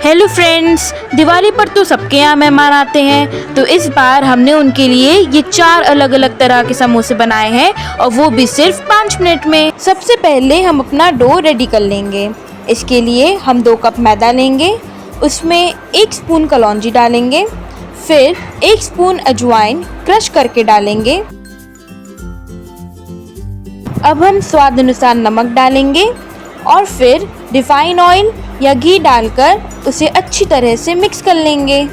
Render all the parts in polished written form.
Hello friends, Diwali पर तो सबके यहाँ मेहमान आते हैं। तो इस बार हमने उनके लिए ये 4 अलग अलग तरह के समोसे बनाए हैं और वो भी सिर्फ 5 मिनट में। सबसे पहले हम अपना डो रेडी कर लेंगे। इसके लिए हम 2 कप मैदा लेंगे, उसमें 1 स्पून कलौंजी डालेंगे, फिर 1 स्पून अजवाइन क्रश करके डालेंगे। अब हम स्वाद अनुसार नमक डालेंगे और फिर रिफाइन ऑयल या घी डालकर उसे अच्छी तरह से मिक्स कर लेंगे।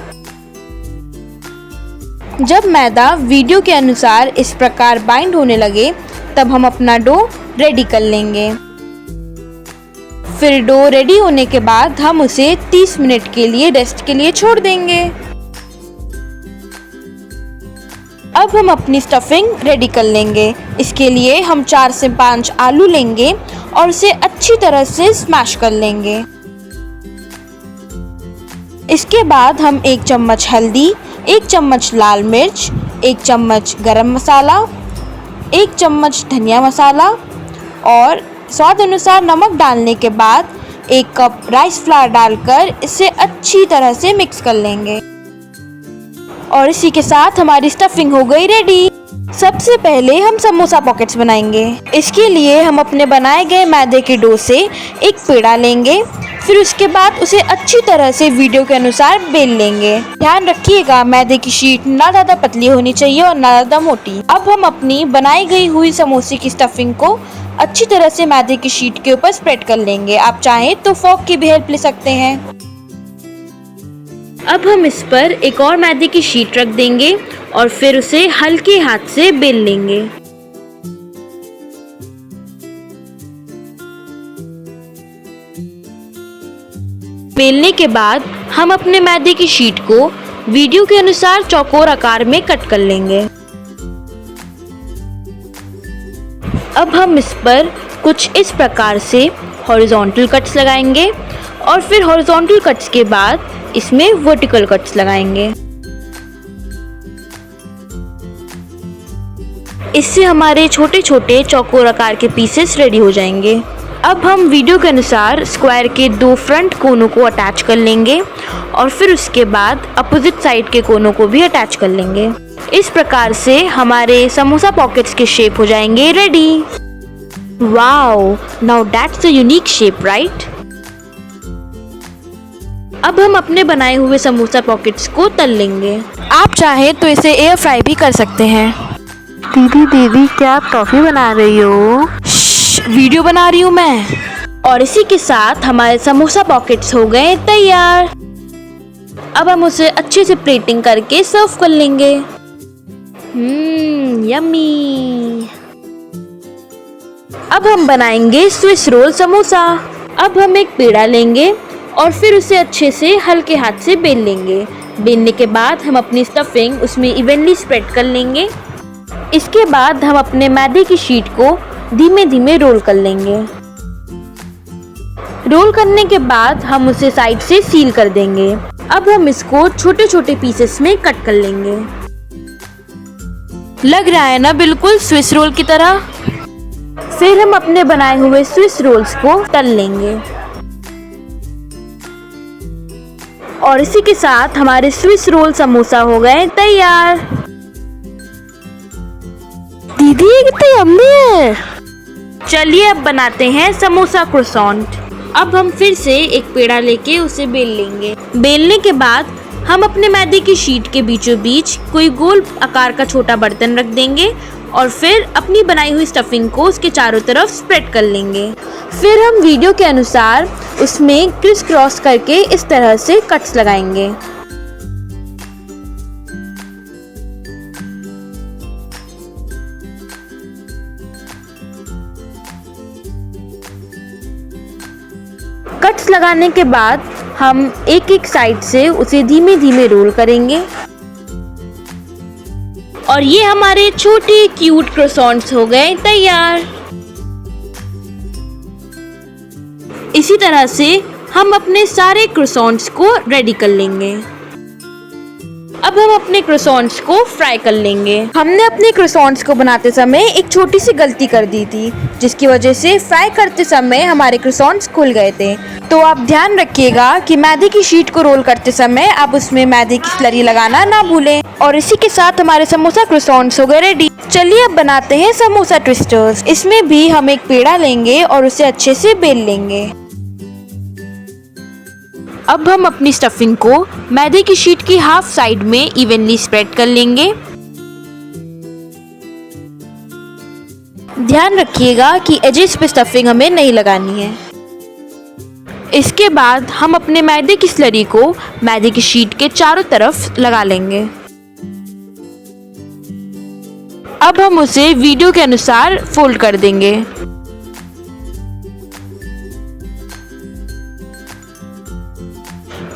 जब मैदा वीडियो के अनुसार इस प्रकार बाइंड होने लगे तब हम अपना डो रेडी कर लेंगे। फिर डो रेडी होने के बाद हम उसे 30 मिनट के लिए रेस्ट के लिए छोड़ देंगे। अब हम अपनी स्टफिंग रेडी कर लेंगे। इसके लिए हम 4 से 5 आलू लेंगे और उसे अच्छी तरह से स्मैश कर लेंगे। इसके बाद हम 1 चम्मच हल्दी, 1 चम्मच लाल मिर्च, 1 चम्मच गरम मसाला, 1 चम्मच धनिया मसाला और स्वाद अनुसार नमक डालने के बाद 1 कप राइस फ्लावर डालकर इसे अच्छी तरह से मिक्स कर लेंगे। और इसी के साथ हमारी स्टफिंग हो गई रेडी। सबसे पहले हम समोसा पॉकेट्स बनाएंगे। इसके लिए हम अपने बनाए गए मैदे के डो से एक पेड़ा लेंगे, फिर उसके बाद उसे अच्छी तरह से वीडियो के अनुसार बेल लेंगे। ध्यान रखिएगा मैदे की शीट ना ज़्यादा पतली होनी चाहिए और ना ज़्यादा मोटी। अब हम अपनी बनाई गई हुई समोसे की स्टफिंग को अच्छी तरह से मैदे की शीट के ऊपर स्प्रेड कर लेंगे। आप चाहें तो फोर्क की भी हेल्प ले सकते हैं। अब हम इस पर एक और मैदे की शीट रख देंगे और फिर उसे हल्के हाथ से बेल लेंगे। बेलने के बाद हम अपने मैदे की शीट को वीडियो के अनुसार चौकोर आकार में कट कर लेंगे। अब हम इस पर कुछ इस प्रकार से हॉरिजॉन्टल कट्स लगाएंगे और फिर हॉरिजॉन्टल कट्स के बाद इसमें वर्टिकल कट्स लगाएंगे। इससे हमारे छोटे छोटे चौकोर आकार के पीसेस रेडी हो जाएंगे। अब हम वीडियो के अनुसार स्क्वायर के 2 फ्रंट कोनों को अटैच कर लेंगे और फिर उसके बाद अपोजिट साइड के कोनों को भी अटैच कर लेंगे। इस प्रकार से हमारे समोसा पॉकेट्स के शेप हो जाएंगे ready. Wow, now that's a unique shape, right? अब हम अपने बनाए हुए समोसा पॉकेट्स को तल लेंगे। आप चाहें तो इसे एयर फ्राई भी कर सकते हैं। दीदी क्या आप टॉफी बना रही हो? वीडियो बना रही हूँ मैं। और इसी के साथ हमारे समोसा पॉकेट्स हो गए तैयार। अब हम उसे अच्छे से प्लेटिंग करके सर्व कर लेंगे। यम्मी। अब हम बनाएंगे स्विस रोल समोसा। अब हम एक पेड़ा लेंगे और फिर उसे अच्छे से हल्के हाथ से बेल लेंगे। बेलने के बाद हम अपनी स्टफिंग उसमें इवनली स्प्रेड कर लेंगे। इसके बाद हम अपने मैदे की शीट को धीमे धीमे रोल कर लेंगे। रोल करने के बाद हम उसे साइड से सील कर देंगे। अब हम इसको छोटे छोटे पीसेस में कट कर लेंगे। लग रहा है ना बिल्कुल स्विस रोल की तरह। फिर हम अपने बनाए हुए स्विस रोल्स को तल लेंगे और इसी के साथ हमारे स्विस रोल समोसा हो गए तैयार। दीदी ये कितनी यम्मी है। चलिए अब बनाते हैं समोसा क्रोसॉन्ट। अब हम फिर से एक पेड़ा लेके उसे बेल लेंगे। बेलने के बाद हम अपने मैदे की शीट के बीचों बीच कोई गोल आकार का छोटा बर्तन रख देंगे और फिर अपनी बनाई हुई स्टफिंग को उसके चारों तरफ स्प्रेड कर लेंगे। फिर हम वीडियो के अनुसार उसमें क्रिस क्रॉस करके इस तरह से कट्स लगाएंगे। कट्स लगाने के बाद हम एक एक साइड से उसे धीमे धीमे रोल करेंगे और ये हमारे छोटे क्यूट क्रोसॉन्ट्स हो गए तैयार। इसी तरह से हम अपने सारे क्रोसॉन्ट्स को रेडी कर लेंगे। अब हम अपने क्रोसॉन्ट्स को फ्राई कर लेंगे। हमने अपने क्रोसॉन्ट्स को बनाते समय एक छोटी सी गलती कर दी थी, जिसकी वजह से फ्राई करते समय हमारे क्रोसॉन्ट्स खुल गए थे। तो आप ध्यान रखिएगा कि मैदे की शीट को रोल करते समय आप उसमें मैदे की स्लरी लगाना ना भूलें। और इसी के साथ हमारे समोसा क्रोसॉन्ट्स हो गए रेडी। चलिए अब बनाते हैं समोसा ट्विस्टर्स। इसमें भी हम एक पेड़ा लेंगे और उसे अच्छे से बेल लेंगे। अब हम अपनी स्टफिंग को मैदे की शीट की हाफ साइड में इवनली स्प्रेड कर लेंगे। ध्यान रखिएगा कि एजेस पे स्टफिंग हमें नहीं लगानी है। इसके बाद हम अपने मैदे की स्लरी को मैदे की शीट के चारों तरफ लगा लेंगे। अब हम उसे वीडियो के अनुसार फोल्ड कर देंगे।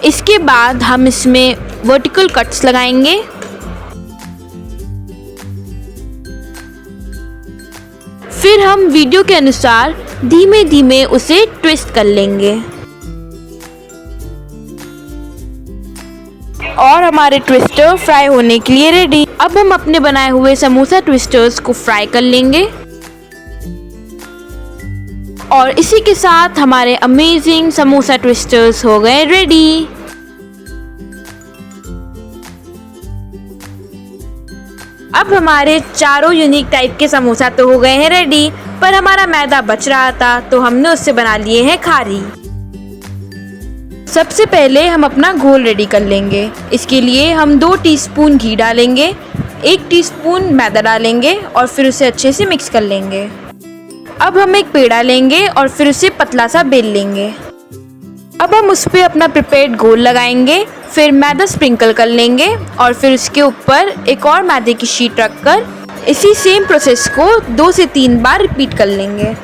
इसके बाद हम इसमें वर्टिकल कट्स लगाएंगे। फिर हम वीडियो के अनुसार धीमे धीमे उसे ट्विस्ट कर लेंगे। और हमारे ट्विस्टर फ्राई होने के लिए रेडी। अब हम अपने बनाए हुए समोसा ट्विस्टर्स को फ्राई कर लेंगे। और इसी के साथ हमारे अमेजिंग समोसा ट्विस्टर्स हो गए रेडी। अब हमारे चारों यूनिक टाइप के समोसा तो हो गए हैं रेडी, पर हमारा मैदा बच रहा था तो हमने उससे बना लिए हैं खारी। सबसे पहले हम अपना घोल रेडी कर लेंगे। इसके लिए हम 2 टीस्पून घी डालेंगे, 1 टीस्पून मैदा डालेंगे और फिर उसे अच्छे से मिक्स कर लेंगे। अब हम एक पेड़ा लेंगे और फिर उसे पतला सा बेल लेंगे। अब हम उस पर अपना प्रिपेयर्ड घोल लगाएंगे, फिर मैदा स्प्रिंकल कर लेंगे और फिर उसके ऊपर एक और मैदे की शीट रखकर इसी सेम प्रोसेस को 2 से 3 बार रिपीट कर लेंगे।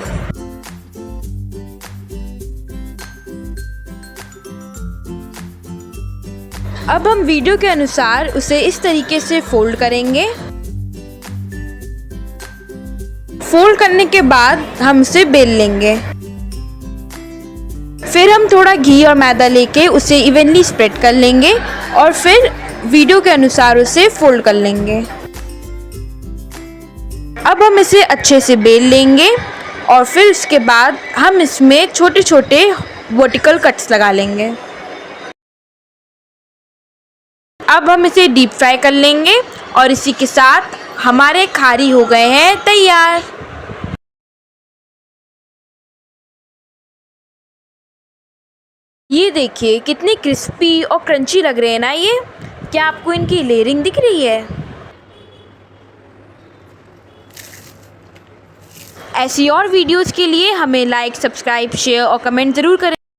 अब हम वीडियो के अनुसार उसे इस तरीके से फोल्ड करेंगे। फोल्ड करने के बाद हम उसे बेल लेंगे। फिर हम थोड़ा घी और मैदा लेके उसे इवनली स्प्रेड कर लेंगे और फिर वीडियो के अनुसार उसे फोल्ड कर लेंगे। अब हम इसे अच्छे से बेल लेंगे और फिर उसके बाद हम इसमें छोटे छोटे वर्टिकल कट्स लगा लेंगे। अब हम इसे डीप फ्राई कर लेंगे और इसी के साथ हमारे खारी हो गए हैं तैयार। ये देखिए कितनी क्रिस्पी और क्रंची लग रहे हैं ना ये। क्या आपको इनकी लेयरिंग दिख रही है? ऐसी और वीडियोस के लिए हमें लाइक, सब्सक्राइब, शेयर और कमेंट ज़रूर करें।